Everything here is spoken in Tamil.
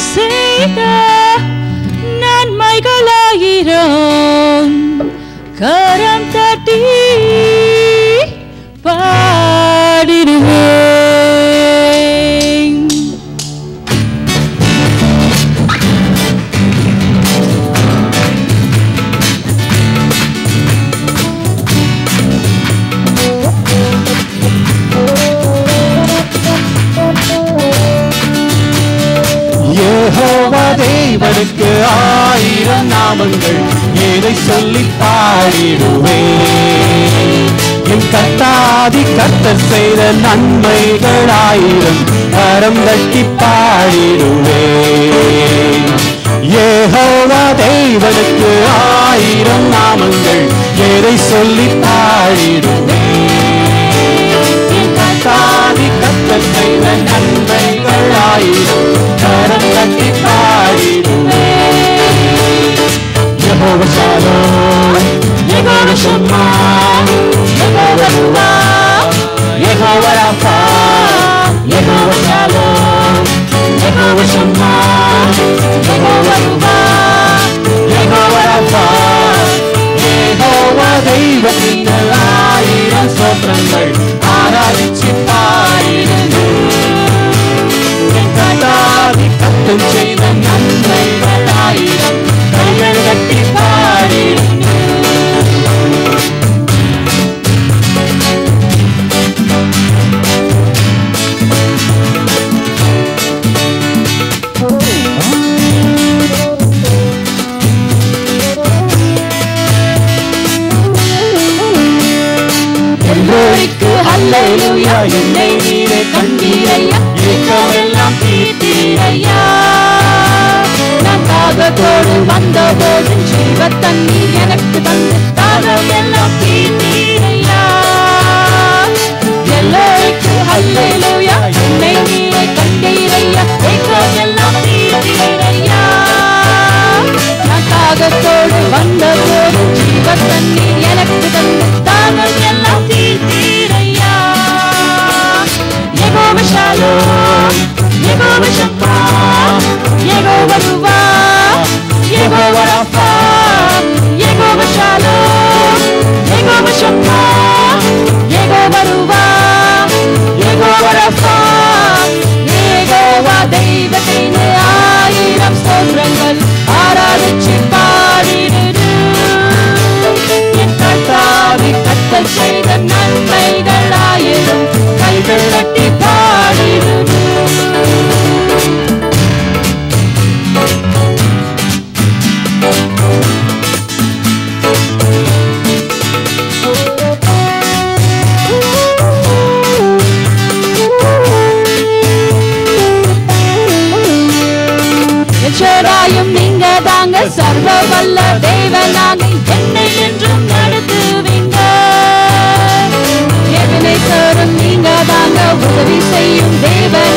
செய்த நன்மைகளாயிரம் கரம் தட்டி பாடிடுவேன். யெகோவா தேவனுக்கு 1000 நாமங்கள், எதை சொல்லி பாடிடுவேன். என் கர்த்தாதி கர்த்தர் செய்த நன்மைகள் 1000 கரம் தட்டி பாடிடுவேன். யெகோவா தேவனுக்கு 1000 நாமங்கள், எதை சொல்லி பாடிடுவேன். என் கர்த்தாதி கர்த்தர் செய்த நன்மைகள் 1000 கரம் தட்டி பாடிடுவேன். யெகோவா ஷாலோம், யெகோவா ஷம்மா, யெகோவா ருவா, யெகோவா ராஃபா, யெகோவா ஷாலோம், யெகோவா ஷம்மா, யெகோவா ருவா, யெகோவா ராஃபா. யெகோவா தெய்வத்தின் 1000 ஸ்தோத்திரங்கள் ஆராதிச்சு பாடிடுவேன். கர்த்தாதி கர்த்தர் செய்த நன்மைகள் 1000 கைகள் தட்டி பாடிடுவேன். எல்லோருக்கும் ஹல்லேலூயா, என்னை நீரே கண்டீரையா, ஏக்கமெல்லாம் தீர்த்தீரையா. நான் தாகத்தோடு வந்தபோது ஜீவ தண்ணீர் எனக்கு தந்து தாகம் எல்லாம் தீர்த்தீரையா. எல்லோருக்கும் ஹல்லேலூயா, என்னை நீரே கண்டீரையா, ஏக்கமெல்லாம் தீர்த்தீரையா. நான் தாகத்தோடு வந்தபோது ஜீவ தண்ணீர் எனக்கு தந்து தாகம் எல்லாம் தீர்த்தீரையா. யெகோவா ஷாலோம், யெகோவா ஷம்மா, யெகோவா ருவா, யெகோவா ராஃபா, யெகோவா ஷாலோம், யெகோவா ஷம்மா, யெகோவா ருவா, யெகோவா ராஃபா. யெகோவா தெய்வத்தின் 1000 ஸ்தோத்திரங்கள் ஆராதிச்சு பாடிடுவேன். என் கர்த்தாதி கர்த்தர் செய்த நன்மைகள் 1000 கைகள் தட்டி பாடிடுவேன். எச்சராயும் நீங்க தாங்க, சர்வ வல்ல தேவனாக என்னை என்றும் நடத்துவீங்க. எதனை சரும் நீங்க தாங்க, உதவி செய்யும் தேவன்